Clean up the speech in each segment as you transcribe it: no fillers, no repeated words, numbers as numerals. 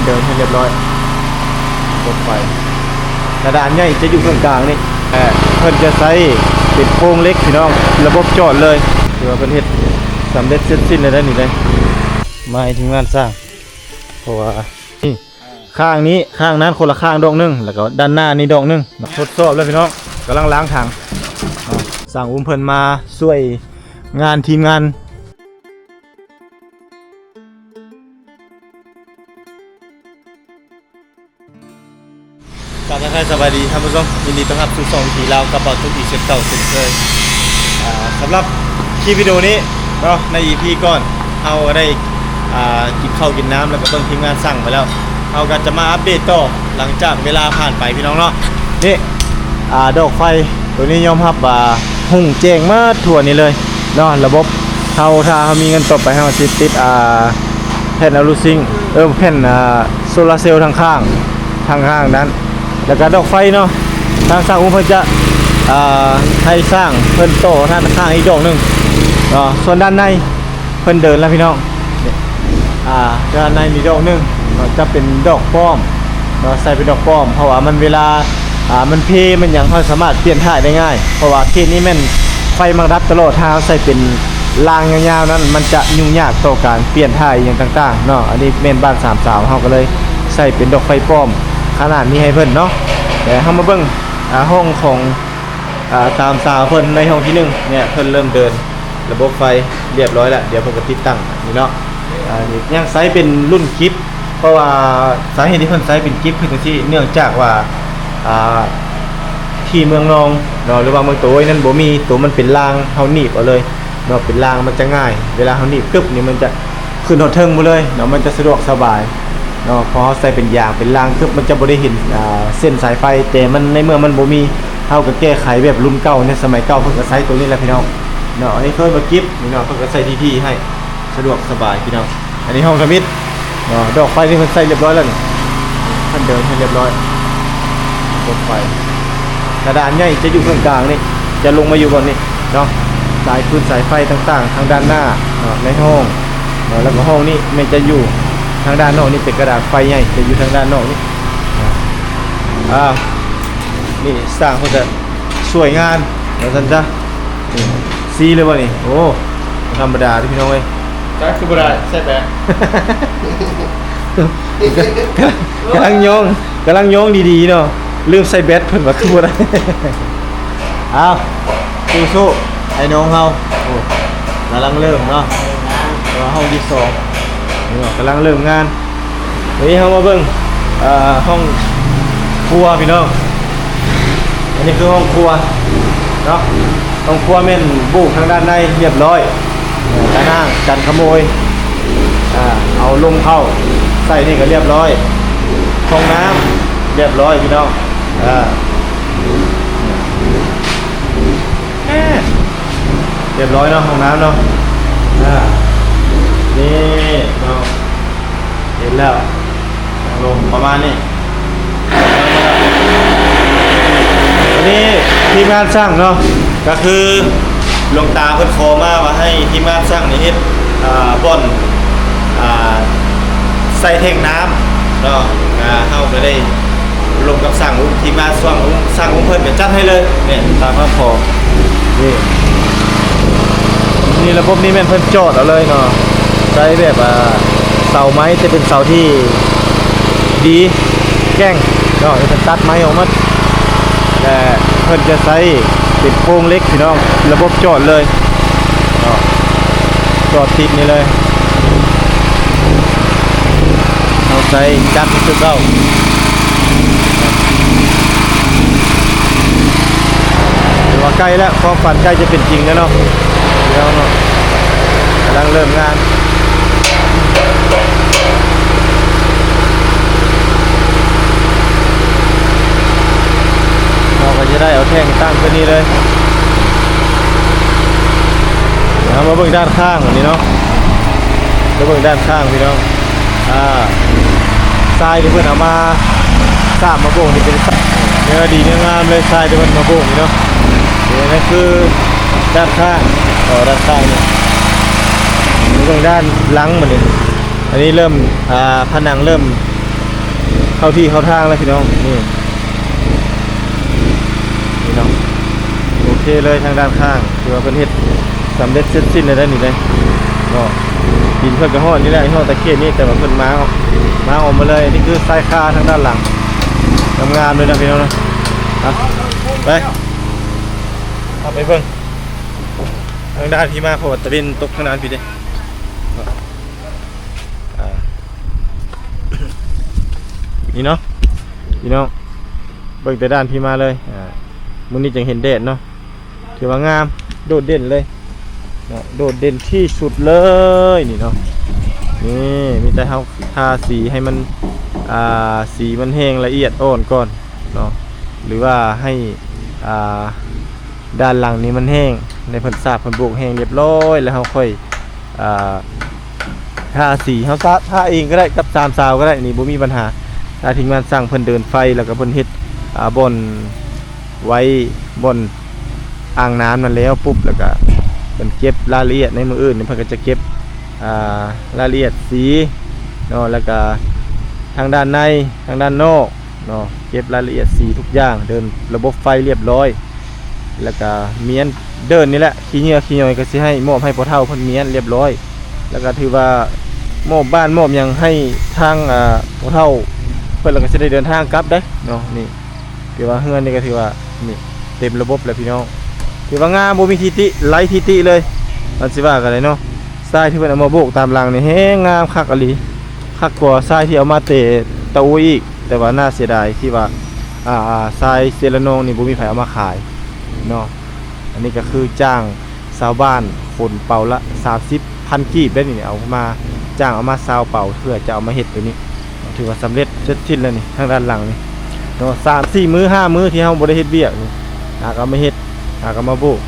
เดินให้เรียบร้อยรถไฟกระดานใหญ่จะอยู่ตรงกลางนี่เพิ่นจะใช้เป็นโครงเล็กพี่น้องระบบจอดเลยถือว่าเป็นเฮ็ดสำเร็จเสร็จสิ้นเลยได้นี่เลยมาให้ทีมงานสร้างเพราะว่านี่ข้างนี้ข้างนั้นคนละข้างดอกนึงแล้วก็ด้านหน้านี่ดอกนึงทดสอบแล้วพี่น้องกำลังล้างถังสั่งเพิ่นมาช่วยงานทีมงานกลับมาให้สบายดีท่านผู้ชมยินดีต้อนรับสู่ช่องทีลาวกระเป๋าทุกอีเช่นเก่าเช่นเคยสำหรับคลิปวิดีโอนี้เนาะใน EP ก่อนเอาได้กินข้าวกินน้ำแล้วก็เบิ่งทีมงานสั่งไปแล้วเอาก็จะมาอัปเดตต่อหลังจากเวลาผ่านไปพี่น้องเนาะนี่ดอกไฟตัวนี้ยอมรับว่าหุ่งแจ้งมาทั่วนี้เลยเนาะระบบถ้าเขามีเงินต่อไปให้มาติดแผ่นอะลูซิงแผ่นโซลาร์เซลล์ทางข้างนั้นแล้วก็ดอกไฟเนาะทางสร้างเพิ่นจะให้สร้างเพิ่นโตทางข้างอีกดอกนึงส่วนด้านในเพิ่นเดินแล้วพี่น้องด้านในมีดอกนึงจะเป็นดอกป้อมใส่เป็นดอกป้อมเพราะว่ามันเวลามันเพมันอย่างเขาสามารถเปลี่ยนถ่ายได้ง่ายเพราะว่าเคสนี้มันไฟมังดับตลอดทางใส่เป็นรางยาวๆนั้นมันจะยุ่งยากต่อการเปลี่ยนถ่ายอย่างต่างๆเนาะอันนี้เมนบ้าน3 สาวเขาก็เลยใส่เป็นดอกไฟป้อมขนาดนี้ให้เพิ่นเนาะแต่เฮามาเบิ่งห้องของตามสาวเพิ่นในห้องที่1เนี่ยเพิ่นเริ่มเดินระบบไฟเรียบร้อยแล้วเดี๋ยวเพิ่นก็ติดตั้งนี่เนาะนี่ยังใช้เป็นรุ่นกิฟต์เพราะว่าสาเหตุที่เพิ่นใช้เป็นกิฟต์คือจังซี่เนื่องจากว่าที่เมืองนองเนาะหรือว่าเมืองโตยนั้นบ่มีตัวมันเป็นรางเฮาหนีบเอาเลยเนาะเป็นรางมันจะง่ายเวลาเฮาหนีบกึบนี่มันจะขึ้นฮอดเทิงหมดเลยเนาะมันจะสะดวกสบายเนาะพอใส่เป็นยางเป็นรางคือมันจะบ่ได้เห็นเส้นสายไฟแต่มันในเมื่อมันบ่มีเฮาก็แก้ไขแบบรุ่นเก่าในสมัยเก่าเพิ่นก็ใช้ตัวนี้แหละพี่น้องเนาะอันนี้เคยมากิฟต์นี่เนาะเพิ่นก็ใส่ที่ให้สะดวกสบายพี่น้องอันนี้ห้องสมิธเนาะดอกไฟนี่เพิ่นใส่เรียบร้อยแล้วนี่ท่านเดินให้เรียบร้อยรถไฟกระดานใหญ่จะอยู่ตรงกลางนี่จะลงมาอยู่บนนี้เนาะสายพื้นสายไฟต่างๆทางด้านหน้าเนาะในห้องเนาะแล้วก็ห้องนี้มันจะอยู่ทางด้านนอกนี่เป็นกระดาษไฟใหญ่จะอยู่ทางด้านนอกนี่นี่สร้างเขาจะสวยงามแล้วท่านจ้ะนี่ซีเลยบ่นี่โอ้ธรรมดาที่พี่น้องเอ้ยจ้าคือบ่ได้ใช่แปะกำลังโยงดีๆเนาะลืมใส่แบตเพิ่นว่าคือบ่ได้สู้ๆไอ้น้องเฮาโอ้กำลังเริ่มเนาะห้องที่2นี่กำลังเริ่มงานวันนี้เฮามาเบิ่งห้องครัวพี่น้องอันนี้คือห้องครัวเนาะห้องครัวแม่นบุกทางด้านในเรียบร้อยกันขโมยเอาลงเข้าใส่นี่ก็เรียบร้อยห้องน้ำเรียบร้อยพี่น้องเรียบร้อยเนาะห้องน้ำเนาะนี่เนาะเห็นแล้วลงประมาณนี้วันนี้ทีมงานสร้างเนาะก็คือหลวงตาเพิ่นขอมาให้ทีมงานสร้างนี่เฮ็ดบ่อนใส่แทงน้ำเนาะเฮาก็ได้ลงกับสร้างทีมงานสร้างเพิ่นก็จัดให้เลยเนี่ยตามคำขอนี่ระบบนี้แม่นเพิ่นจอดเอาเลยเนาะใช้แบบเสาไม้จะเป็นเสาที่ดีแก้งเนาะจะตัดไม้ออกมาแต่เพิ่นจะใช้เป็นโครงเล็กพี่น้องระบบจอดเลยเนาะจอดติดนี่เลยเอาใช้จัดคือเก่าถือว่าใกล้แล้วความฝันใกล้จะเป็นจริงแล้วเนาะแล้วเนาะกำลังเริ่มงานเราก็จะได้เอาแท่งตั้งตัวนี้เลยเอามาเบิ่งด้านข้างอันนี้เนาะมาเบิ่งด้านข้างพี่น้องทรายที่เพิ่นเอามาสร้างมาโป่งนี่เป็นเนื้อดีเนื้องามเลยทรายที่เพิ่นมาโป่งนี่เนาะนี่คือด้านข้างด้านข้างนี่ตรงด้านหลังมันนี่อันนี้เริ่มผนังเริ่ม เข้าที่เข้าทางแล้วพี่น้องนี่พี่น้องโอเคเลยทางด้านข้างคือว่าเพิ่นเฮ็ดสำเร็จเสร็จสิ้นเลยได้นี่เลยก็ดินเพิ่นก็ฮอดนี่แหละฮอดตะเคียนนี่แต่ว่าเพิ่นมาออกมาเลยนี่คือทรายคาทางด้านหลังงามๆเลยนะพี่น้องนะไปเอาไปเบิ่งทางด้านที่มาเพราะว่าตะเวนตกทางด้านพี่เด้นี่เนาะพี่น้องเบิ่งแต่ด้านพี่มาเลยมื้อนี้จังเห็นแดดเนาะถือว่างามโดดเด่นเลยเนาะโดดเด่นที่สุดเลยนี่เนาะนี่มีแต่เฮาทาสีให้มันสีมันแห้งละเอียดอ่อนก่อนเนาะหรือว่าให้ด้านหลังนี้มันแห้งในเพิ่นสาบเพิ่นโบกแห้งเรียบร้อยแล้วเฮาค่อยทาสีเฮาทาเองก็ได้กับ3ซาวก็ได้นี่บ่มีปัญหาถ้าทีมงานสร้างเพิ่นเดินไฟแล้วก็เพิ่นเฮ็ดบ่อนไว้บ่อนอ่างน้ำนั่นแล้วปุ๊บแล้วก็เพิ่นเก็บรายละเอียดในมืออื่นเพิ่นก็จะเก็บรายละเอียดสีเนาะแล้วก็ทางด้านในทางด้านนอกเนาะเก็บรายละเอียดสีทุกอย่างเดินระบบไฟเรียบร้อยแล้วก็เมียนเดินนี่แหละขี้เหงื่อขี้ย่อยก็สิให้มอบให้พ่อเฒ่าเพิ่นเมียนเรียบร้อยแล้วก็ถือว่ามอบบ้านมอบหยังให้ทางพ่อเฒ่าเพิ่นแล้วก็สิได้เดินทางกลับได้เนาะนี่ถือว่าเฮือนนี่ก็ถือว่านี่เต็มระบบแล้วพี่น้องถือว่างามบ่มีทิติไร้ทิติเลยมันสิว่ากันเลยเนาะทรายที่เพิ่นเอามาโบกตามหลังนี่แฮงงามคักอีหลีคักกว่าทรายที่เอามาเตะตะอุยอีกแต่ว่าน่าเสียดายที่ว่าทรายเซราโนนี่บ่มีไผเอามาขายเนาะอันนี้ก็คือจ้างชาวบ้านคนเป่าละ30,000กีบได้นี่เอามาจ้างเอามาซาวเป่าเพื่อจะเอามาเฮ็ดตัวนี้ถือว่าสำเร็จเสร็จสิ้นแล้วนี่ทางด้านหลังนี่เนาะ3-4 มื้อ5 มื้อที่เฮาบ่ได้เฮ็ดเวียกนี่หากเอามาเฮ็ดหากเอามาโบก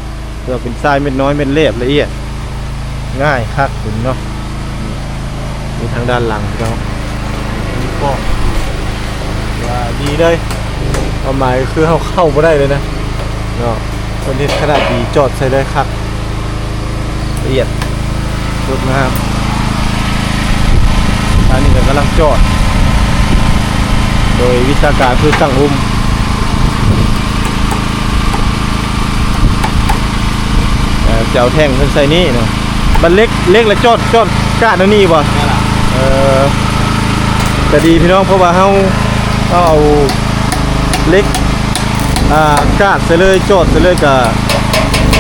เพื่อเป็นทรายเม็ดน้อยเม็ดเล็กละเอียดง่ายคักคุณเนาะนี่ทางด้านหลังเนาะนี่ก็ว่าดีเลยความหมายคือเข้าบ่ได้เลยนะเนาะคนที่ขนาดดีจอดใส่เลยครับละเอียดสุดนะครับอันนี้ก็กำลังจอดโดยวิชาการคือสั่งอุ้มเจ้าแท่งเพิ่นใส่นี่เนาะมันเล็กแล้วจอดกะนั่นนี่บ่แต่ดีพี่น้องเพราะว่าเฮาเอาเล็กกาดใส่เลยจอดใส่เลยก็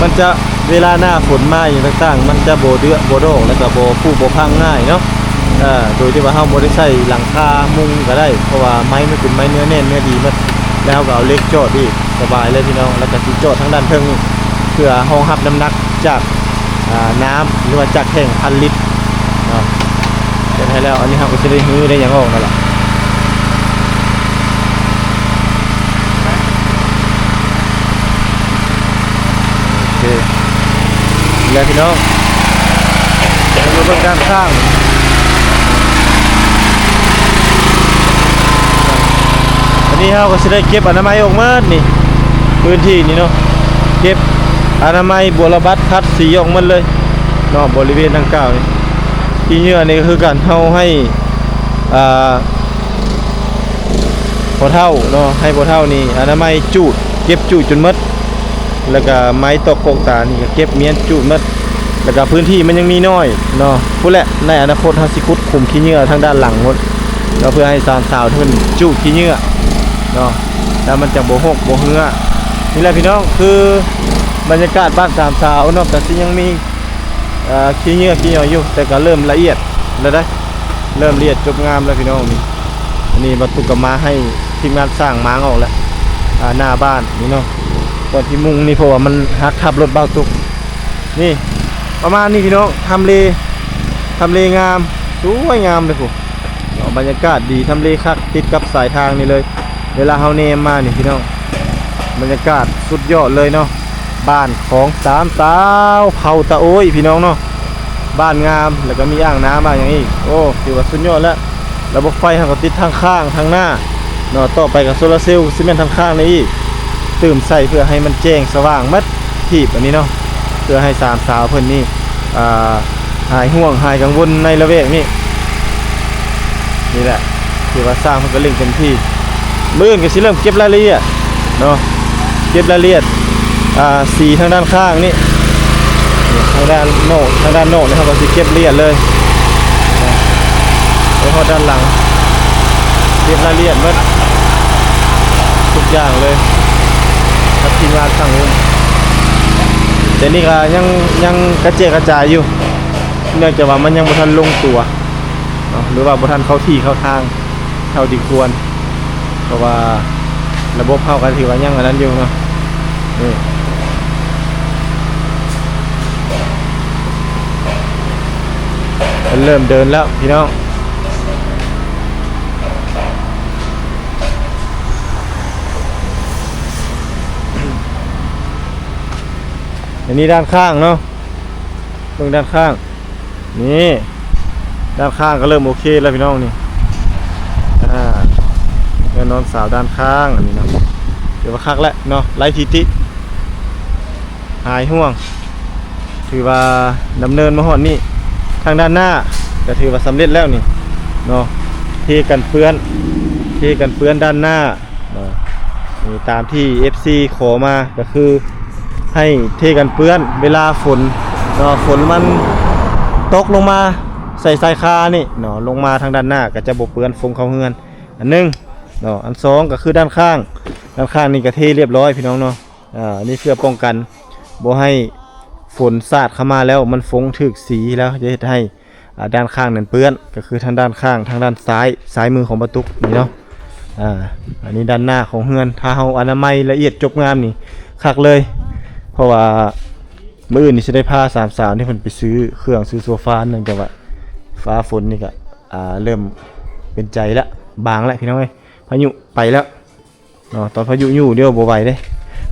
มันจะเวลาหน้าฝนมาอย่างต่างๆมันจะโบเดือโบโดแล้วก็โบผู้โบพังง่ายเนาะโดยที่ว่าเฮาบ่ได้ใส่หลังคามุงก็ได้เพราะว่าไม้มันเป็นไม้เนื้อแน่นเนื้อดีมันแล้วก็เอาเล็กจอดอีกสบายเลยพี่น้องแล้วก็สิจอดทั้งด้านเทิงเพื่อรองรับน้ำหนักจากน้ำหรือว่าจากแท่ง1,000 ลิตรเนาะเสร็จให้แล้วอันนี้เราก็จะได้ฮื้อได้อย่างออกนั่นแหละโอเคแล้วพี่น้องมาดูเรื่องการสร้างอันนี้เราก็จะได้เก็บอนามัยออกมานี่พื้นที่นี่เนาะเก็บอนามัยบัวระบัดคัดสีออกมันเลยเนาะบริเวณดังกล่าวนี่ที่เหยื่อนี่ก็คือการเฮาให้พ่อเฒ่าเนาะให้พ่อเฒ่านี่อนามัยจูดเก็บจูดจนหมดแล้วก็ไม้ตอกโกกตานี่ก็เก็บเมียนจูดหมดแล้วก็พื้นที่มันยังมีน้อยเนาะพูดแหละในอนาคตเฮาสิขุดขุมขี้เหยื่อทางด้านหลังหมดเนาะเพื่อให้สาวๆเพิ่นจูดขี้เหยื่อเนาะแล้วมันจะบ่หกบ่เหือนี่แหละพี่น้องคือบรรยากาศบ้านสาวๆเนาะแต่สิยังมีขี้เหงื่อขี้หย่อยอยู่แต่ก็เริ่มละเอียดแล้วได้เริ่มละเอียดจบงามแล้วพี่น้องนี่อันนี้บรรทุกกับมาให้ทีมงานสร้างม้างออกแล้วหน้าบ้านนี่เนาะตอนที่มุงนี่เพราะว่ามันหักทับรถเบาตุกนี่ประมาณนี้พี่น้องทำเลงามสวยงามเลยผมบรรยากาศดีทำเลคักติดกับสายทางนี่เลยเวลาเฮาเนมมานี่พี่น้องบรรยากาศสุดยอดเลยเนาะบ้านของ3 สาวเผาตะโอ้ยพี่น้องเนาะบ้านงามแล้วก็มีอ่างน้ำบ้างอย่างนี้โอ้ถือว่าสุดยอดแล้วระบบไฟเขาก็ติดทางข้างทางหน้าเนาะต่อไปกับโซลาร์เซลล์ซีเมนต์ทางข้างนี่ตื่มใส่เพื่อให้มันแจ้งสว่างมัดทีบอันนี้เนาะเพื่อให้3 สาวเพิ่นนี่หายห่วงหายกังวลในระแวกนี่แหละ ถือว่าสร้างมันก็เร่งเต็มที่มื้ออื่นก็สิเริ่มเก็บรายละเอียดเนาะเก็บรายละเอียดสีทางด้านข้างนี่ทางด้านโหนกนะครับก็สิเก็บละเอียดเลยแล้วพอด้านหลังเก็บรายละเอียดหมดทุกอย่างเลยกับทีมงานช่างอุ้มแต่นี่ก็ยังกระเจกระจายอยู่เนื่องจากว่ามันยังบ่ทันลงตัวเนาะหรือว่าบ่ทันเข้าที่เข้าทางเท่าที่ควรเพราะว่าระบบเข้ากันถือว่ายังอันนั้นอยู่เนาะนี่มันเริ่มเดินแล้วพี่น้องอันนี้ด้านข้างเนาะตรงด้านข้างนี่ด้านข้างก็เริ่มโอเคแล้วพี่น้องนี่แน่นอนสาวด้านข้างอันนี้นะเดี๋ยวว่าคักแล้วเนาะไร้ทิติหายห่วงถือว่าดำเนินมาหอดนี่ทางด้านหน้าก็ถือว่าสำเร็จแล้วนี่เนาะเทกันเปื้อนด้านหน้าเนาะนี่ตามที่ FC ขอมาก็คือให้เทกันเปื้อนเวลาฝนเนาะฝนมันตกลงมาใส่สายคานี่เนาะลงมาทางด้านหน้าก็จะบ่เปื้อนฟงเข้าเฮือนอันนึงเนาะอันสองก็คือด้านข้างนี่ก็เทเรียบร้อยพี่น้องเนาะอันนี้เพื่อป้องกันบ่ให้ฝนสาดเข้ามาแล้วมันฟงถึกสีแล้วจะเฮ็ดให้ด้านข้างนั้นเปื้อนก็คือทางด้านข้างทางด้านซ้ายมือของประตูนี่เนาะอันนี้ด้านหน้าของเฮือนถ้าเฮาอนามัยละเอียดจบงามนี่คักเลยเพราะว่ามื้ออื่นนี่สิได้พาสามสาวนี่เพิ่นไปซื้อเครื่องซื้อโซฟาเนื่องจากว่าฟ้าฝนนี่ก็เริ่มเป็นใจแล้วบางแล้วพี่น้องเอ้ยพายุไปแล้วเนาะตอนพายุอยู่เดี๋ยวบ่ไหวเด้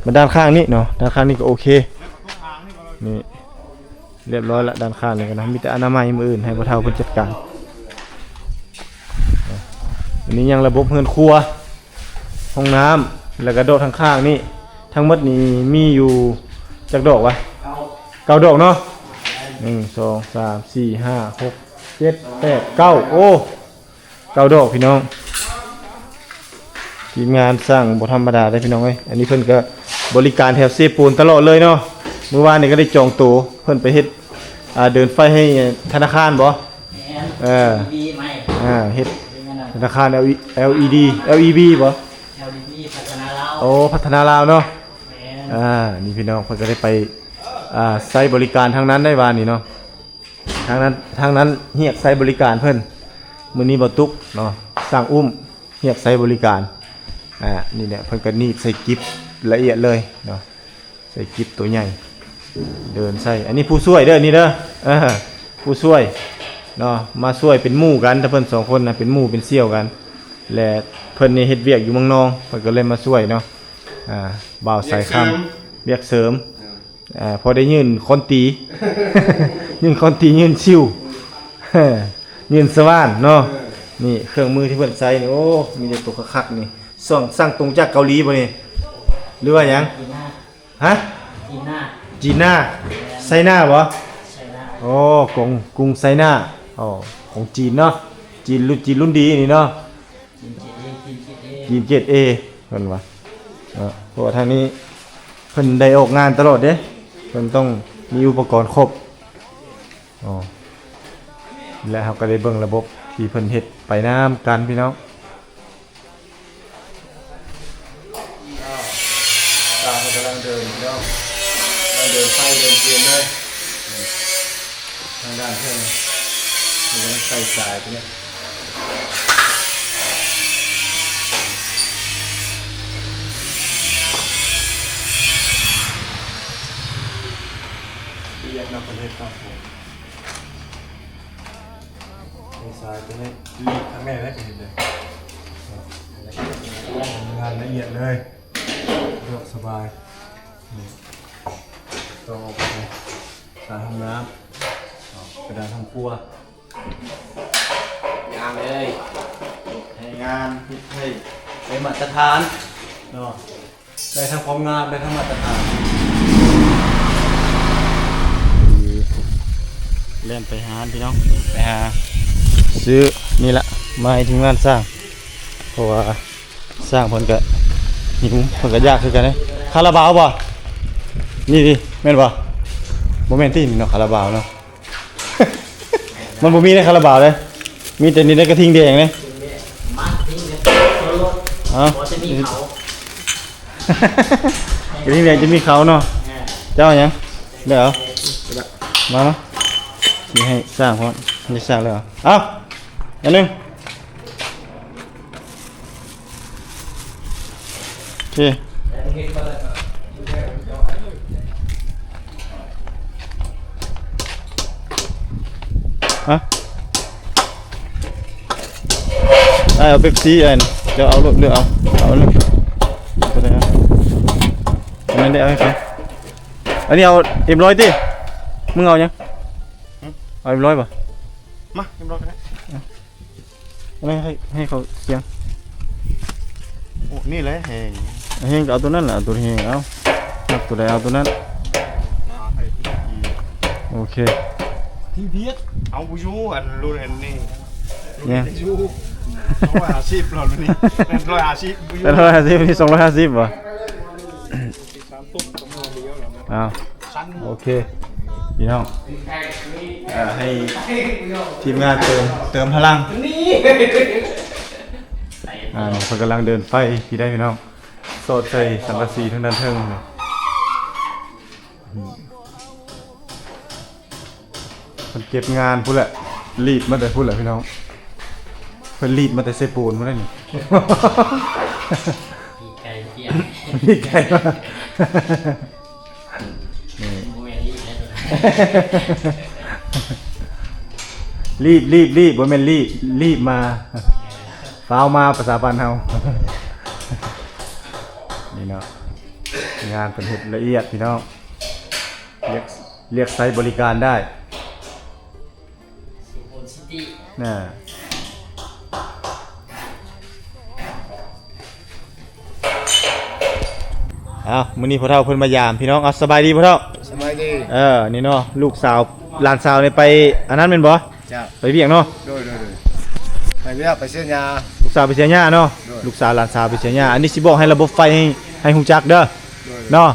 มาด้านข้างนี่เนาะด้านข้างนี่ก็โอเคนี่เรียบร้อยละด้านข้างนี่ก็นะมีแต่อนามัยมื้ออื่นให้บ่เฒ่าเพิ่นจัดการอันนี้ยังระบบเฮือนครัวห้องน้ำแล้วก็โดดทางข้างนี่ทั้งหมดนี้มีอยู่จักดอกวะ9ดอกเนาะ1 2 3 4 5 6 7 8 9โอ้9ดอกพี่น้องทีมงานสร้างบ่ธรรมดาได้พี่น้องเอ้ยอันนี้เพิ่นก็บริการแถวเซปูนตลอดเลยเนาะเมื่อวานนี่ก็ได้จองตั๋วเพิ่นไปเฮ็ดเดินไฟให้ธนาคารบ่เฮ็ดธนาคาร LED LEB บ่ LDB พัฒนาลาว โอ้พัฒนาลาวเนาะนี่พี่น้องเพิ่นก็ได้ไปใช้บริการทางนั้นได้วานนี่เนาะทางนั้นเฮียกใช้บริการเพิ่นมื้อนี้บ่ตุกเนาะสร้างอุ้มเฮียกใช้บริการนี่แหละเพิ่นก็นีบใส่กิ๊บละเอียดเลยเนาะใส่กิ๊บตัวใหญ่เดินใส่อันนี้ผู้ช่วยเด้อนี่เด้อผู้ช่วยเนาะมาช่วยเป็นหมู่กันถ้าเพิ่น2คนนะเป็นหมู่เป็นเสี่ยวกันและเพิ่นนี่เฮ็ดเวียกอยู่เมืองนองเพิ่นก็เลยมาช่วยเนาะบ่าวสายคำเวียกเสริมพอได้ยืนคนตี ยืนคนตียืนชิว ยืนสว่านเนาะนี่เครื่องมือที่เพิ่นใช้นี่โอ้มีแต่ตัวคักๆนี่สั่งตรงจากเกาหลีบ่นี่หรือว่าหยังฮะจีน่าไซน่าบ่โอ้กรุงไซน่าอ๋อของจีนเนาะจีนรุ่นดีนี่เนาะจีน 7A เพิ่นว่าเพราะว่าทางนี้เพิ่นได้ออกงานตลอดเด้เพิ่นต้องมีอุปกรณ์ครบและเราก็ได้เบิ่งระบบที่เพิ่นเฮ็ดไปน้ำกันพี่น้องตามกำลังเดินพี่น้องกำลังเดินไฟเดินเทียนเลยทางด้านเพิ่นกำลังใส่สายไปเนี่ยเรียกนักประเทศครับผมสายตัวนี้รีดทั้งแม่ได้เห็นเลยงานละเอียดเลยเลือกสบายต่อไปการทำน้ำกระดานทำครัวงานเลยให้งานให้มาตรฐานเนาะได้ทั้งความงามได้ทั้งมาตรฐานเล่นไปหาพี่น้องไปหาซื้อนี่แหละมาให้ทีมงานสร้าง ราะว่าสร้างเพิ่นก็หิวเพิ่นก็ยากคือกันเด้คาราบาวบ่นี่ดิแม่นบ่บ่แม่นติเนาะคาราบาวเนาะ มันบ่มีในคาราบาวเลยมีแต่นี่ในกระทิงแดงเลย มาทิ้งเลยรถ เอ้า พอจะมีเขา กระทิงแดงจะมีเขาเนาะเจ้าหยังเดี๋ยวมาเนาะสิให้สร้างพร้อมนี่สร้างแล้วเอ้าอันนึงโอเคฮะได้เอาเป๊ปซี่อันเดี๋ยวเอาลูกเลือกเอาลูกตัวไหนครับอันนั้นได้เอาให้ใครอันนี้เอา100ติมึงเอายังเอา100ป่ะ มาเรียบร้อยแล้ว อันนั้นให้เขาเสียง โอ้นี่เลยแหง เฮงก็เอาตัวนั้นแหละเอาตัวเฮงเอานับตัวใดเอาตัวนั้นโอเค ที่เพียรเอาผู้ชูอันรุ่นอันนี้ เนี่ย ชู150หรอรุ่นนี้เป็น150ผู้ชู แล้ว150นี่250ป่ะ 3ตุ๊กต้องเอาเดียวแล้วนะ อ้าว ชั้น โอเคพี่น้องให้ทีมงานเติมพลังเพิ่นกำลังเดินไฟที่ได้พี่น้องโซดใส่สังกะสีทั้งด้านเทิงเลยเพิ่นเก็บงานพุ่นแหละรีดมาแต่พุ่นแหละพี่น้องเพิ่นรีดมาแต่เซปูนพุ่นได้นี่ มีไก่เที่ยง รีดไกลมากนี่ โมเมลี่แล้ว รีบบ่แม่นรีบมาฟ้าวมาภาษาบ้านเฮา นี่เนาะงานเป็นเฮ็ดละเอียดพี่น้องเรียกไซต์บริการได้ สุพรรณซิตี้ น่ะมื้อนี้พ่อเฒ่าเพิ่นมายามพี่น้องเอาสบายดีพ่อเฒ่า สบายดี นี่เนาะลูกสาวหลานสาวนี่ไปอันนั้นแม่นบ่ จ้า ไปเวียงเนาะ โดยไปเรียกไปเสียยา ลูกสาวไปเสียหญ้าเนาะ ด้วย ลูกสาวหลานสาวไปเสียหญ้าอันนี้สิบอกให้ระบบไฟให้ฮู้จักเด้อ ด้วย เนาะ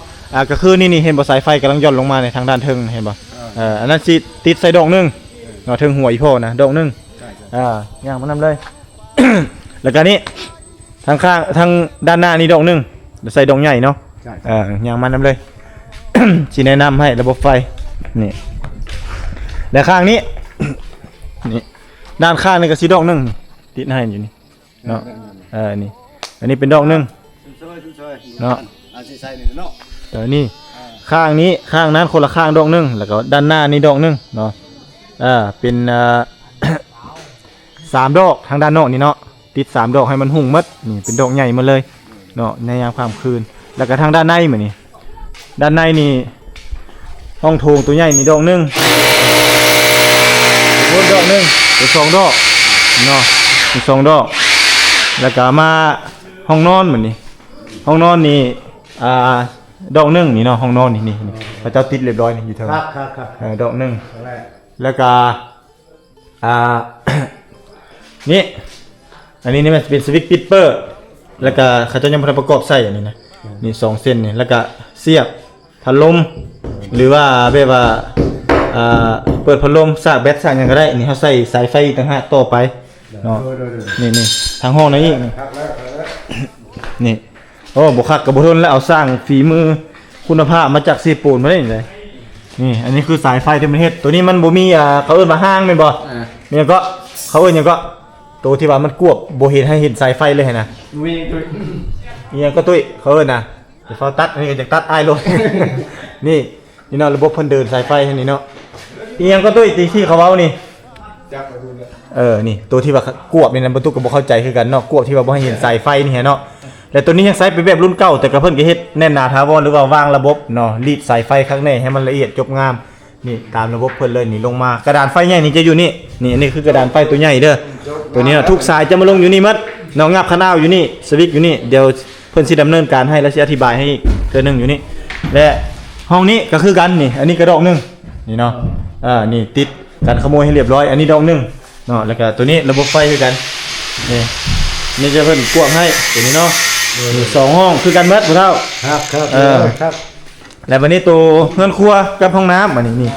ก็คือนี่เห็นบ่สายไฟกำลังหย่อนลงมาในทางด้านเทิงเห็นบ่อันนั้นสิติดใส่ดอกหนึงเนาะเทิงหัวอีโพนะดอกหนึง ใช่ ย่างมานำเลย แล้วก็นี่ทางข้างทางด้านหน้านี่ดอกหนึงเดี๋ยวใส่ดอกใหญ่เนาะ ใช่ ย่างมานำเลย สิแนะนำให้ระบบไฟนี่และข้างนี้ นี่ด้านข้างนี่ก็สิดอกหนึงติดให้อยู่นี่เนาะนี่อันนี้เป็นดอกหนึง เนาะ อาชีพใส่นี่เนาะ นี่ข้างนี้ข้างนั้นคนละข้างดอกหนึงแล้วก็ด้านหน้านี่ดอกหนึงเนาะเป็น3 ดอกทางด้านนอกนี่เนาะติด3 ดอกให้มันหุ่งหมดนี่เป็นดอกใหญ่หมาเลยเนาะในยามค่ำคืนแล้วก็ทางด้านในเหมือนนี่ด้านในนี่ห้องโถงตัวใหญ่นี่ดอกหนึงโคตรดอกหนึงเป็น2 ดอกเนาะเป็น2 ดอกแล้วก็มาห้องนอนเหมือนนี่ห้องนอนนี่ดอกหนึงนี่เนาะห้องนอนนี่พระเจ้าติดเรียบร้อยนี่อยู่เท่า ครับ ดอกหนึง แรก แล้วก็นี่อันนี้มันเป็นสวิตช์ปิดเปอร์แล้วก็เขาจะยังบ่ได้ประกอบใส่อันนี้นะนี่2 เส้นนี่แล้วก็เสียบพัดลมหรือว่าแบบว่าเปิดพัดลมสากแบตสากหยังก็ได้นี่เฮาใส่สายไฟอีกต่างหากต่อไปเนาะนี่ทางห้องนี้นี่ ครับแล้ว นี่โอ้บ่คักก็บ่ทนแล้วเอาสร้างฝีมือคุณภาพมาจากซีปูนมาได้นี่เลยนี่อันนี้คือสายไฟที่มันเฮ็ดตัวนี้มันบ่มีเขาเอิ้นว่าห้างแม่นบ่เนี่ยก็เขาเอิ้นหยังก็ตัวที่ว่ามันกวบบ่เห็นให้เห็นสายไฟเลยนะ มีตัว อีหยังก็ตุ้ยเขาเอิ้นน่ะเดี๋ยวเขาตัดอันนี้ก็จะตัดอ้ายโลด นี่เนาะระบบเพิ่นเดินสายไฟให้นี่เนาะอีหยังก็ตุ้ยที่เขาเว้านี่ จับไปดูเลย นี่ตัวที่ว่ากวบนี่นะบรรทุกก็บ่เข้าใจคือกันเนาะกวบที่ว่าบ่ให้เห็นสายไฟนี่เนาะแต่ตัวนี้ยังใช้เป็นแบบรุ่นเก่าแต่ก็เพิ่นก็เฮ็ดแน่นหนาถาวรหรือว่าวางระบบเนาะรีดสายไฟข้างในให้มันละเอียดจบงามนี่ตามระบบเพิ่นเลยนี่ลงมากระดานไฟใหญ่นี่จะอยู่นี่อันนี้คือกระดานไฟตัวใหญ่เด้อตัวนี้ทุกสายจะมาลงอยู่นี่หมดเนาะงับคานาวอยู่นี่สวิตช์อยู่นี่เดี๋ยวเพิ่นสิดำเนินการให้แล้วสิอธิบายให้อีกเทื่อนึงอยู่นี่และห้องนี้ก็คือกันนี่อันนี้กระดอกนึงนี่เนาะนี่ติดกันขโมยให้เรียบร้อยอันนี้ดอกนึงเนาะแล้วก็ตัวนี้ระบบไฟคือกันนี่ นี่จะเพิ่นกวางให้ตัวนี้เนาะนี่2ห้องคือกันเบิดผู้เฒ่า ครับครับ ครับ แล้ววันนี้ตัวเฮือนครัวกับห้องน้ำอันนี้นี่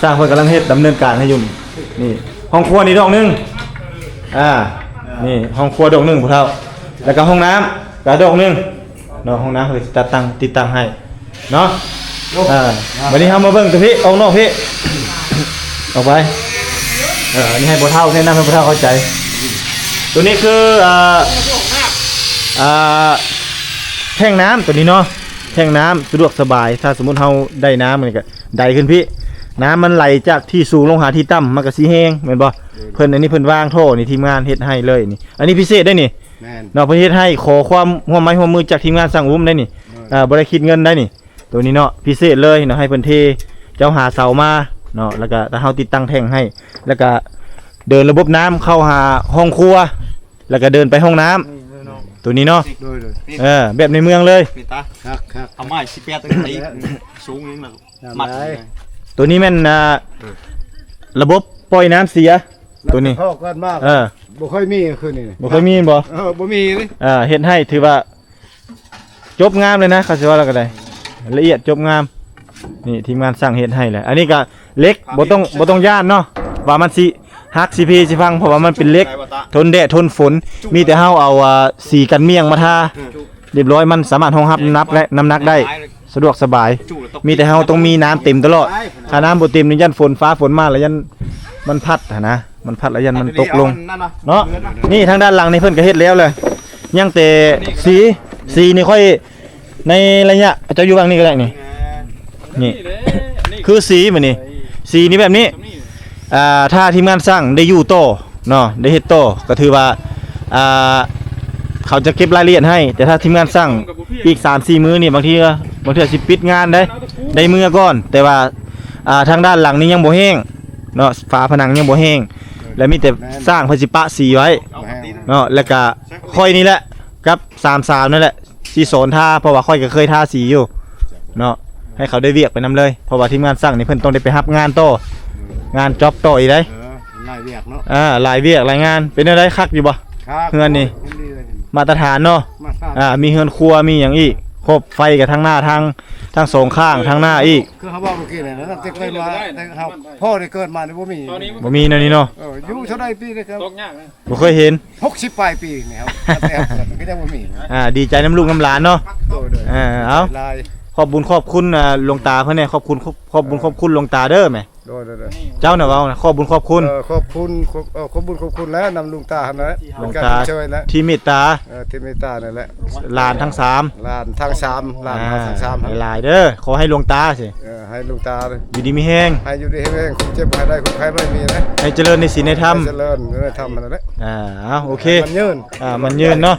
สร้างเพิ่นกำลังเฮ็ดดำเนินการให้อยู่นี่ห้องครัวนี่ดอกหนึงนี่ห้องครัวดอกหนึงผู้เฒ่าแล้วก็ห้องน้ำก็ดอกหนึงเนาะห้องน้ำเพิ่นสิติดตั้งให้เนาะวันนี้เฮามาเบิ่งตัวพี่ออกนอกพี่ออกไปอันนี้ให้ผู้เฒ่าแนะนำให้ผู้เฒ่าเข้าใจตัวนี้คือแท่งน้ำตัวนี้เนาะแท่งน้ำสะดวกสบายถ้าสมมุติเราได้น้ำมันก็ได้ขึ้นพี่น้ำมันไหลจากที่สูงลงหาที่ต่ำมันก็สิแห้งเหมือนบ่เพิ่นอันนี้เพิ่นวางท่อนี่ทีมงานเฮ็ดให้เลยนี่อันนี้พิเศษได้นี่เนาะเพิ่นเฮ็ดให้ขอความร่วมไม้ร่วมมือจากทีมงานสั่งอุ้มได้นี่บ่ได้คิดเงินได้นี่ตัวนี้เนาะพิเศษเลยเนาะให้เพิ่นเทเจ้าหาเสามาเนาะแล้วก็ถ้าเฮาติดตั้งแท่งให้แล้วก็เดินระบบน้ำเข้าหาห้องครัวแล้วก็เดินไปห้องน้ำตัวนี้เนาะแบบในเมืองเลย นี่ตาครับเอาไม้18ตั้งแต่สูงนึงน่ะมัด ตัวนี้แม่นระบบปล่อยน้ำเสียตัวนี้ พ่อกันมากบ่ค่อยมีคืนนี้ บ่เคยมีบ่ บ่มีเลย เฮ็ดให้ถือว่าจบงามเลยนะเขาสิว่าแล้วก็ได้ละเอียดจบงามนี่ทีมงานสร้างเฮ็ดให้แหละอันนี้ก็เล็กบ่ต้องย่านเนาะว่ามันสิฮักสิพีสิฟังเพราะว่ามันเป็นเล็กทนแดดทนฝนมีแต่เฮาเอาสีกันเมี่ยงมาทาเรียบร้อยมันสามารถรองรับน้ำหนักได้สะดวกสบายมีแต่เฮาต้องมีน้ำเต็มตลอดถ้าน้ำบ่เต็มนี่ยันฝนฟ้าฝนมาแล้วยันมันพัดนะมันพัดแล้วยันมันตกลงเนาะนี่ทางด้านหลังนี่เพิ่นก็เฮ็ดแล้วเลยยังแต่สีนี่ค่อยในระยะจะอยู่บางนี้ก็ได้นี่คือสีมันนี่สีนี่แบบนี้ถ้าทีมงานสร้างได้อยู่โตเนาะได้เฮ็ดโตก็ถือว่าเขาจะเก็บรายละเอียดให้แต่ถ้าทีมงานสร้างอีก 3-4 มื้อนี่บางทีสิปิดงานได้มื้อก่อนแต่ว่าทางด้านหลังนี้ยังบ่แห้งเนาะฝาผนังยังบ่แห้งและมีแต่สร้างเพิ่นสิปะสีไว้เนาะแล้วก็ค่อยนี่แหละกับ33นั่นแหละสิสอนท่าเพราะว่าค่อยก็เคยท่าสีอยู่เนาะให้เขาได้เวียกไปนํเลยเพราะว่าทีมงานสร้างนี่เพิ่นต้องได้ไปรับงานโตงานจ็อบต่ออีกได้หลายเวียกเนาะหลายเวียกหลายงานเป็นอะไรคักอยู่บ่เฮือนนี่มาตรฐานเนาะมีเฮือนครัวมีอย่างอีกครบไฟกับทั้งหน้าทั้งสองข้างทั้งหน้าอีกคือเขาบอกเมื่อกี้เลยนะตั้งแต่เกิดมาครับพ่อได้เกิดมาเนี่ยบ่มีนั่นนี่เนาะอยู่เท่าใดปีเลยครับบ่เคยเห็น60ปลายปีนี่ครับแต่ก็ยังบ่มีดีใจน้ำลูกน้ำหลานเนาะเอาขอบบุญขอบคุณหลวงตาเพิ่นเนี่ยขอบคุณหลวงตาเด้อแม่เจ้าน่ะเว้านะขอบบุญขอบคุณขอบคุณแล้วนำลุงตาหั่นแหละหลวงตาที่เมตตาที่เมตตานั่นแหละหลานทั้ง3หลานทั้ง3หลายเด้อขอให้หลวงตาสิให้ลุงตาอยู่ดีมีแฮงให้อยู่ดีมีแฮงเจ็บบ่ได้คนไข้ไม่มีนะให้เจริญในศีลในธรรมเจริญในธรรมนั่นแหละโอเคมันยืนมันยืนเนาะ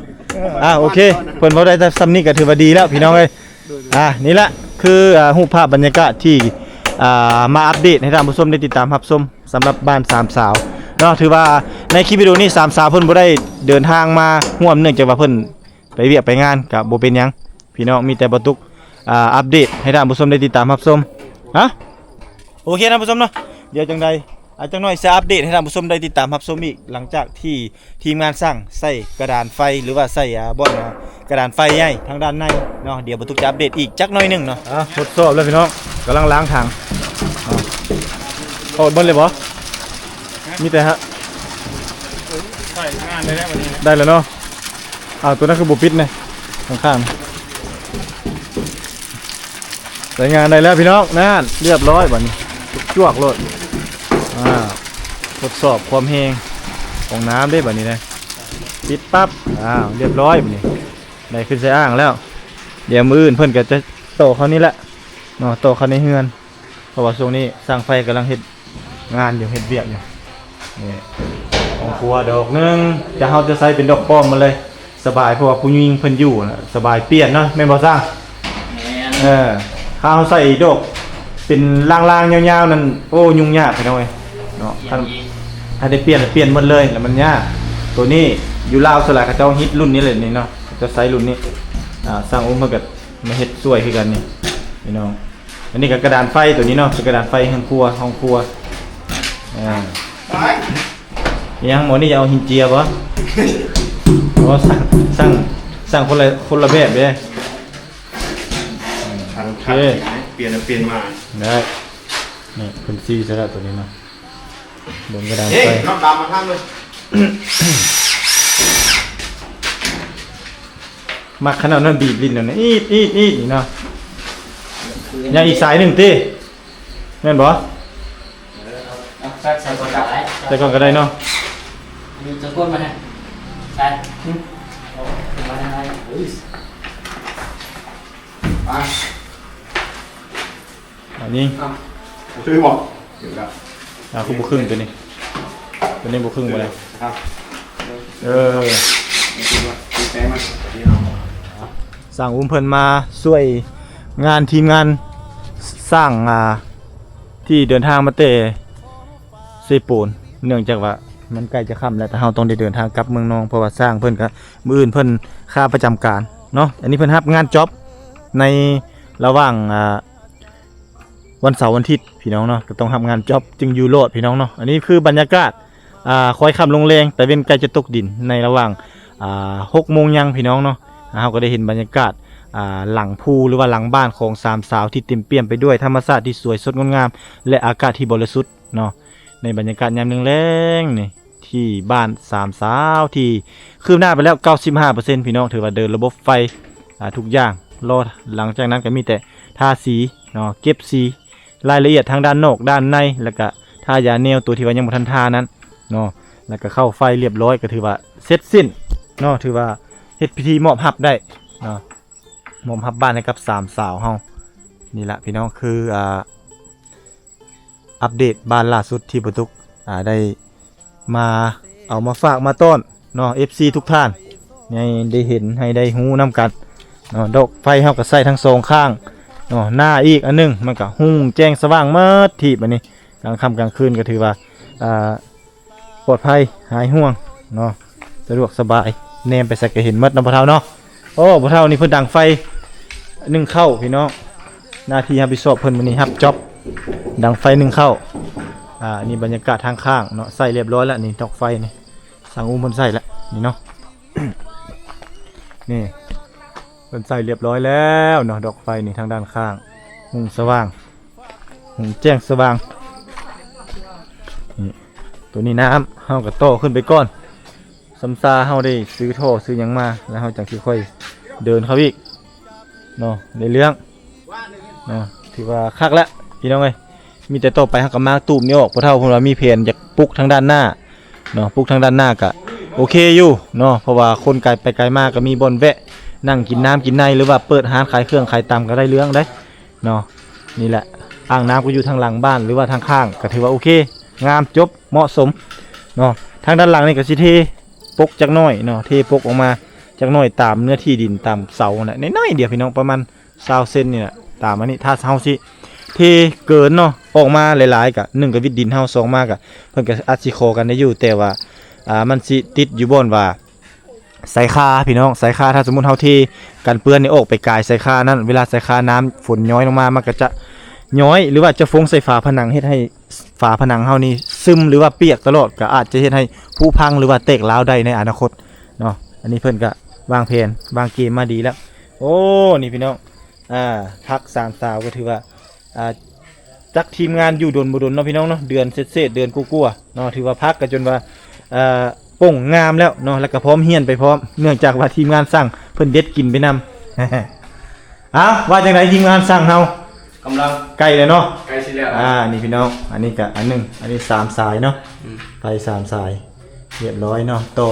โอเคเพิ่นเว้าได้แต่ซ้ำนี้ก็ถือว่าดีแล้วพี่น้องเอ้ยนี่แหละคือรูปภาพบรรยากาศที่มาอัปเดตให้ท่านผู้ชมได้ติดตามรับชมสำหรับบ้าน3สาวเนาะถือว่าในคลิปวิดีโอนี้3สาวเพิ่นบ่ได้เดินทางมาร่วมเนื่องจากว่าเพิ่นไปเวียกไปงานก็บ่เป็นหยังพี่น้องมีแต่บ่ตุกอัปเดตให้ท่านผู้ชมได้ติดตามรับชมโอเคท่านผู้ชมเนาะเดี๋ยวจังใดจังหน่อยจะอัปเดตให้ท่านผู้ชมได้ติดตามรับชมอีกหลังจากที่ทีมงานสร้างใส่กระดานไฟหรือว่าใส่บ่อนกระดานไฟใหญ่ทางด้านในเนาะเดี๋ยวบ่ตุกจะอัปเดตอีกจักหน่อยนึงเนาะทดสอบแล้วพี่น้องกำลังล้างถังโอ้เบิ้ลเลยบ่มีแต่ฮะใส่งานได้แล้ววันนี้ได้แล้วเนาะตัวนั้นคือบุปิดเนี่ยข้างๆใส่งานได้แล้วพี่น้องนั่นเรียบร้อยบัดนี้จวกโลดทดสอบความแห้งของน้ำได้บัดนี้นะปิดปั๊บเรียบร้อยบัดนี้ได้ขึ้นใส่อ่างแล้วเดี๋ยวมื้ออื่นเพิ่นก็จะโตเขานี่แหละเนาะโตเขาในเฮือนเพราะว่าช่วงนี้สร้างไฟกำลังเฮ็ดงานอยู่เฮ็ดเวียกอยู่นี่ของครัวดอกนึงจะเฮาจะใส่เป็นดอกป้อมมาเลยสบายเพราะว่าผู้หญิงเพิ่นอยู่นะสบายเปลี่ยนเนาะแม่นบ่สร้างถ้าเฮาใส่ดอกเป็นล่างๆยาวๆนั่นโอ้ยุ่งยากไปหน่อยเนาะถ้าได้เปลี่ยนหมดเลยแล้วมันยากตัวนี้อยู่ลาวสลายเขาเจ้าฮิตรุ่นนี้เลยนี่เนาะจะใส่รุ่นนี้สร้างองค์เพิ่นก็มาเฮ็ดสวยคือกันนี่พี่น้องอันนี้ก็กระดานไฟตัวนี้เนาะเป็นกระดานไฟห้องครัวยังหมอนี่จะเอาหินเจียบ่โอ้ ว่าสั่งคนละแบบเด้ ทางเปลี่ยนมา ได้นี่เป็นซีซะแล้วตัวนี้เนาะบนกระดาน เฮ้ย ไฟ น้องดำมาทางเลย มักขนาดนั้นบีบลิ้นแล้วนะอีดนี่เนาะยังอีกสายหนึ่งติแม่นบ่ ใส่ก่อนได้ แต่ก่อนก็ได้เนาะ มีจะก้นมาฮะใส่มาได้เฮ้ย ไป อันนี้ ซื้อบอกเดี๋ยวครับ คือบ่ครึ่งตัวนี้บ่ครึ่งบ่ได้ ครับ ซื้อว่าซื้อแป้งมาที่เอา สั่งอุ้มเพิ่นมาช่วยงานทีมงานสร้างที่เดินทางมาเตะเซปูนเนื่องจากว่ามันใกล้จะค่ำแล้วแต่เราต้องได้เดินทางกลับเมืองนองเพราะว่าสร้างเพิ่นก็มื้ออื่นเพิ่นค่าประจำการเนาะอันนี้เพิ่นรับงานจ็อบในระหว่างวันเสาร์วันอาทิตย์พี่น้องเนาะก็ต้องทำงานจ็อบจึงอยู่โลดพี่น้องเนาะอันนี้คือบรรยากาศคอยค่ำลงแรงแต่เว้นใกล้จะตกดินในระหว่าง6 โมงยังพี่น้องเนาะเราก็ได้เห็นบรรยากาศหลังภูหรือว่าหลังบ้านของสามสาวที่เต็มเปี่ยมไปด้วยธรรมชาติที่สวยสดงดงามและอากาศที่บริสุทธิ์เนาะในบรรยากาศยามแรงๆนี่ที่บ้านสามสาวที่คืบหน้าไปแล้ว 95% พี่น้องถือว่าเดินระบบไฟทุกอย่างรอหลังจากนั้นก็มีแต่ทาสีเนาะเก็บสีรายละเอียดทางด้านนอกด้านในแล้วก็ทายาแนวตัวที่ว่ายังบ่ทันทานั้นเนาะแล้วก็เข้าไฟเรียบร้อยก็ถือว่าเสร็จสิ้นเนาะถือว่าเฮ็ดพิธีมอบรับได้เนาะมอบรับบ้านให้กับสามสาวเฮานี่แหละพี่น้องคืออัปเดตบ้านล่าสุดที่บ่ตุกได้มาเอามาฝากมาต้อนเนาะ FC ทุกท่านให้ได้เห็นให้ได้ฮู้นํกันเนาะดอกไฟเฮาก็ใส่ทั้งสองข้างเนาะหน้าอีกอันนึงมันก็หุ่งแจ้งสว่างเมิดทีบัดนี้กลางค่ำกลางคืนก็ถือว่าปลอดภัยหายห่วงเนาะสะดวกสบายแนมไปใส่ก็เห็นหมดนำบ่เฒ่าเนาะโอ้บ่เฒ่านี่เพิ่นดังไฟนึ่งเข้าพี่น้องหน้าที่รับผิดชอบเพิ่นมื้อนี้รับจ็อบดังไฟนึ่งเข้านี่บรรยากาศทางข้างเนาะใส่เรียบร้อยแล้วนี่ดอกไฟนี่สั่งอุ้มเพิ่นใส่แล้วนี่เนาะ นี่เพิ่นใส่เรียบร้อยแล้วเนาะดอกไฟนี่ทางด้านข้างหุ่งสว่างหุ่งแจ้งสว่างนี่ตัวนี้น้ำเฮาก็โตขึ้นไปก่อนสำซาเฮาได้ซื้อท่อซื้อหยังมาแล้วเฮาจังสิค่อยเดินเข้าอีกเนาะในเรื่องเนาะถือว่าคักแล้วพี่น้องเอ้ยมีแต่ต่อไปเฮาก็มาตูมนี่ออกเพราะเท่าเพิ่นว่ามีแผนอยากปลูกทางด้านหน้าเนาะปลูกทางด้านหน้าก็โอเคอยู่เนาะเพราะว่าคนไกลไปไกลมากก็มีบ่อนแวะนั่งกินน้ำกินในหรือว่าเปิดร้านขายเครื่องขายตำก็ได้เรื่องได้เนาะนี่แหละอ่างน้ำก็อยู่ทางหลังบ้านหรือว่าทางข้างก็ถือว่าโอเคงามจบเหมาะสมเนาะทางด้านหลังนี่ก็สิเทปกจักหน่อยเนาะเทปกออกมาจักหน่อยตามเนื้อที่ดินตามเสาน่ะน้อยๆเดียวพี่น้องประมาณ20 เซนนี่แหละตามอันนี้ถ้าเฮาสิเทเกินเนาะออกมาหลายๆก็1ก็วิดดินเฮา2มาก็เพิ่นก็อาจสิขอกันได้อยู่แต่ว่ามันสิติดอยู่บ่อนว่าสายคาพี่น้องสายคาถ้าสมมุติเฮาเทกันเปื้อนนี่ออกไปกายสายคานั้นเวลาสายคาน้ำฝนย้อยลงมามันก็จะย้อยหรือว่าจะฟงใส่ฝาผนังเฮ็ดให้ฝาผนังเฮานี่ซึมหรือว่าเปียกตลอดก็อาจจะเฮ็ดให้ผุพังหรือว่าแตกร้าวได้ในอนาคตเนาะอันนี้เพิ่นก็วางแผนวางเกมมาดีแล้วโอ้นี่พี่น้องพัก3สาวก็ถือว่าจักทีมงานอยู่ดนบ่ดนเนาะพี่น้องเนาะเดือนเศษๆเดือนกลัวๆเนาะถือว่าพักกันจนว่าป่งงามแล้วเนาะแล้วก็พร้อมเฮียนไปพร้อมเนื่องจากว่าทีมงานสั่งเพิ่นเด็ดกินไปนำ ว่าจังไดทีมงานสั่งเฮาก ำลัง ใกล้แล้วเนาะ ใกล้สิแล้ว นี่พี่น้องอันนี้ก็อันนึงอันนี้3สายเนาะไป3สายเรียบร้อยเนาะต่อ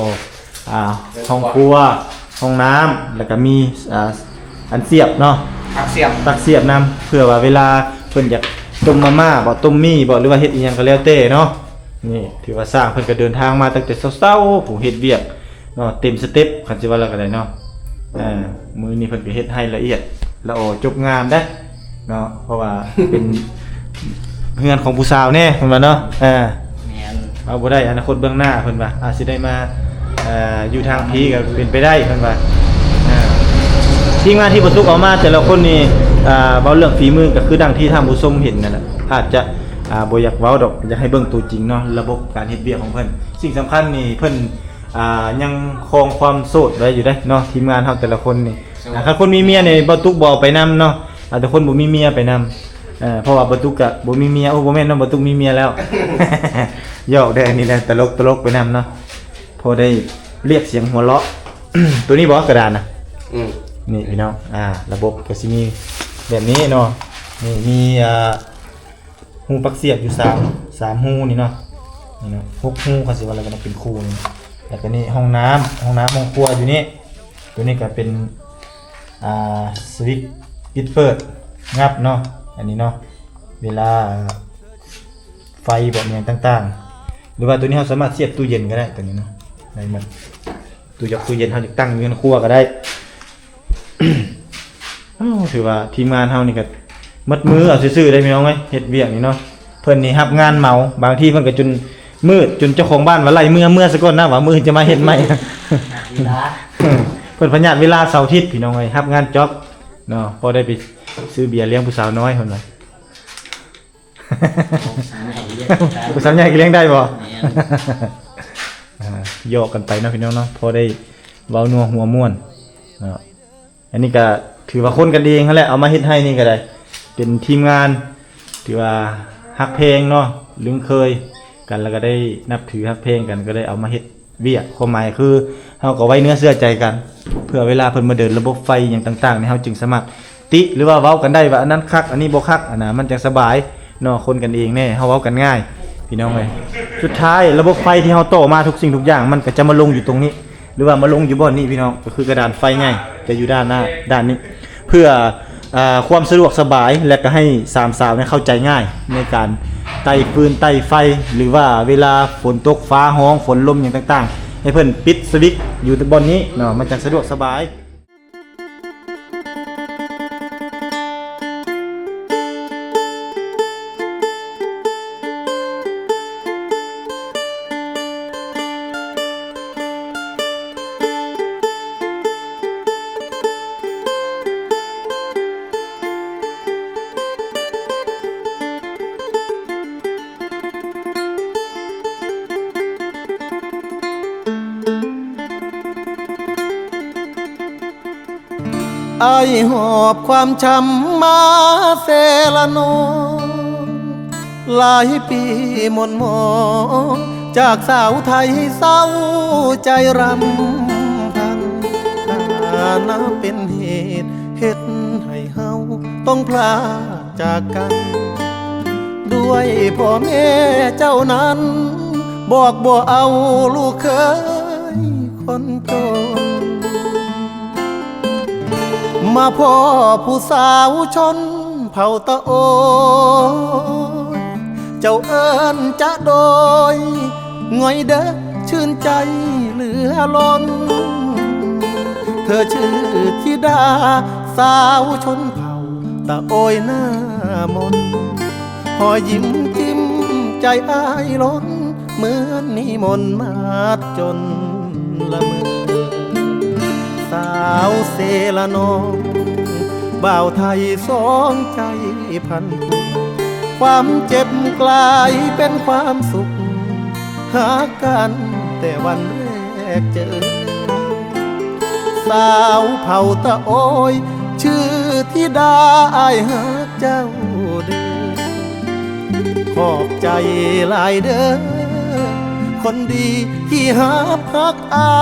ห้องครัวห้องน้ำแล้วก็มีอันเสียบเนาะ ตักเสียบ ตักเสียบนำเพื่อว่าเวลาเพิ่นอยากต้มมาม่าบ่ต้มมี่บ่หรือว่าเฮ็ดอีหยังก็แล้วแต่เนาะนี่ถือว่าสร้างเพิ่นก็เดินทางมาตั้งแต่เช้าๆผู้เฮ็ดเวียกเนาะเต็มสเต็ปคันสิว่าแล้วก็ได้เนาะมื้อนี้เพิ่นก็เฮ็ดให้ละเอียดละออจบงามเด้เนาะเพราะว่าเป็นเฮือนของผู้สาวแน่เพิ่นว่าเนาะแม่น เอาบ่ได้อนาคตเบื้องหน้าเพิ่นว่าอาจสิได้มาอยู่ทางพีก็เป็นไปได้เพิ่นว่าทีมงานที่บ่ทุกเอามาแต่ละคนนี่เว้าเรื่องฝีมือก็คือดังที่ท่านผู้ชมเห็นนั่นแหละอาจจะบ่อยากเว้าดอกอยากให้เบิ่งตัวจริงเนาะระบบการเฮ็ดเวียกของเพิ่นสิ่งสำคัญนี่เพิ่น ยังคงความโสดไว้อยู่ได้เนาะทีมงานเฮาแต่ละคนนี่ถ้าคนมีเมียนี่บ่ตุกบ่ไปนํเนาะแต่คนบ่มีเมียไปนํเพราะว่าบ่ตุกก็บ่มีเมียโอ้บ่แม่นเนาะบ่ตุกมีเมียแล้ว หยอกได้อันนี้แหละตลกไปนํเนาะพอได้เรียกเสียงหัวเราะ ตัวนี้บ่กระดานน่ะนี่พี่น้องระบบก็สิมีแบบนี้เนาะนี่มีหูปลั๊กเสียบอยู่3หูนี่เนาะนี่เนาะ6หูเขาสิว่าอะไรกันเป็นคู่นี่แล้วก็นี่ห้องน้ำห้องครัวอยู่นี่ตัวนี้ก็เป็นสวิตช์ปิดเปิดงับเนาะอันนี้เนาะเวลาไฟแบบนี้ต่างๆหรือว่าตัวนี้เราสามารถเสียบตู้เย็นก็ได้ตัวนี้เนาะได้หมดตู้เย็นเราจะตั้งอยู่ในครัวก็ได้ ถือว่าทีมงานเฮานี่ก็มัดมือเอาซื่อๆได้พี่น้องเอ้ยเฮ็ดเวียกนี่เนาะเพิ่นนี่รับงานเหมาบางทีเพิ่นก็จนมืดจนเจ้าของบ้านว่าไล่เมื่อซะก่อนนะว่ามื้อจะมาเฮ็ดใหม่ เวลา เพิ่นพญาตเวลาเสาร์อาทิตย์พี่น้องเอ้ยรับงานจ็อบเนาะพอได้ไปซื้อเบียร์เลี้ยงผู้สาวน้อยเพิ่นว่า ผู้สาวใหญ่ก็เลี้ยงได้บ่ โยกกันไปเนาะพี่น้องเนาะพอได้เว้านัวหัวม่วนเนาะอันนี้ก็ถือว่าคนกันเองนั่นแหละเอามาเฮ็ดให้นี่ก็ได้เป็นทีมงานถือว่าฮักเพลงเนาะลึงเคยกันแล้วก็ได้นับถือฮักเพลงกันก็ได้เอามาเฮ็ดเวียกความหมายคือเฮาก็ไว้เนื้อเชื่อใจกันเพื่อเวลาเพิ่นมาเดินระบบไฟอย่างต่างๆนี่เฮาจึงสามารถติหรือว่าเว้ากันได้ว่าอันนั้นคักอันนี้บ่คักอันน่ะมันจังสบายเนาะคนกันเองแน่เฮาเว้ากันง่ายพี่น้องเอ้ยสุดท้ายระบบไฟที่เฮาโตมาทุกสิ่งทุกอย่างมันก็จะมาลงอยู่ตรงนี้หรือว่ามาลงอยู่บ่อนนี้พี่น้องก็คือกระดานไฟไงจะอยู่ด้านหน้าด้านนี้เพื่อความสะดวกสบายและก็ให้สามสาวเนี่ยเข้าใจง่ายในการไต่ฟืนไต่ไฟหรือว่าเวลาฝนตกฟ้าห้องฝนลมอย่างต่างๆให้เพิ่นปิดสวิตช์อยู่บนนี้เนาะมันจะสะดวกสบาย ไอหอบความช้ำมาเซละนองหลายปีหม่นหมองจากสาวไทยเศร้าใจรำพันน่าเป็นเหตุเฮ็ดให้เฮาต้องพลาดจากกัน ด้วยพ่อแม่เจ้านั้นบอกบ่เอาลูกเคยคนจนมาพ่อผู้สาวชนเผ่าตะโอยเจ้าเอิญจะโดยง่อยเด้อชื่นใจเหลือล้นเธอชื่อธิดาสาวชนเผ่าตะโอยหน้ามนหอยยิ้มจิ้มใจอ้ายล้นเหมือนนิมนต์มาจนละเมอสาวเซละนองบ่าวไทยสองใจพันผูกความเจ็บกลายเป็นความสุขหากันแต่วันแรกเจอสาวเผ่าตะโอยชื่อธิดาอ้ายหาเจ้าเด้อขอบใจหลายเด้อคนดีที่หาพักอา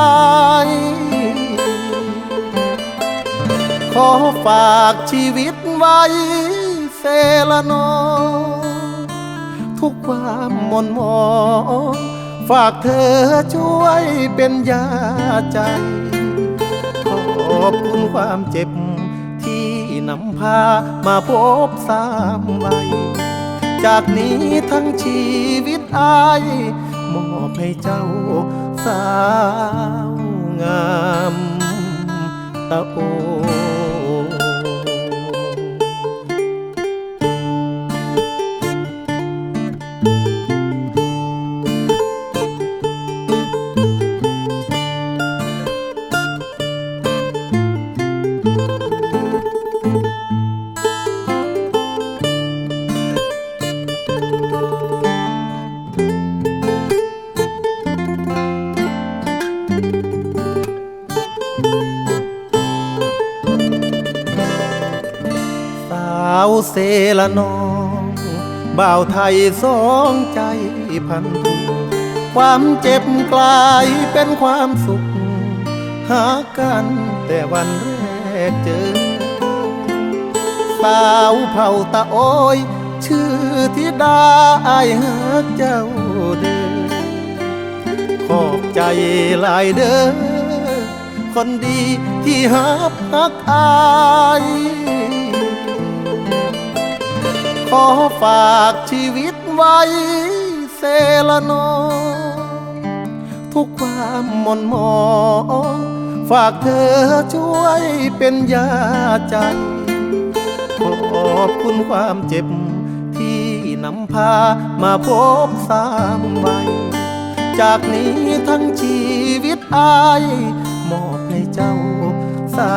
ยขอฝากชีวิตไว้เซละนองทุกความหม่นหมองฝากเธอช่วยเป็นยาใจขอบคุณความเจ็บที่นำพามาพบสามวัยจากนี้ทั้งชีวิตอายมอบให้เจ้าสาวงามตะโอ สาวเซละน้องบ่าวไทยสองใจพันทุกความเจ็บกลายเป็นความสุขหากันแต่วันแรกเจอสาวเผ่าตะโอยชื่อธิดาอายหักเจ้าเด้อขอบใจหลายเด้อคนดีที่หักอายขอฝากชีวิตไว้เซละนองทุกความหม่นหมองฝากเธอช่วยเป็นยาใจขอบคุณความเจ็บที่นำพามาพบสามวัยจากนี้ทั้งชีวิตอายมอบให้เจ้าสา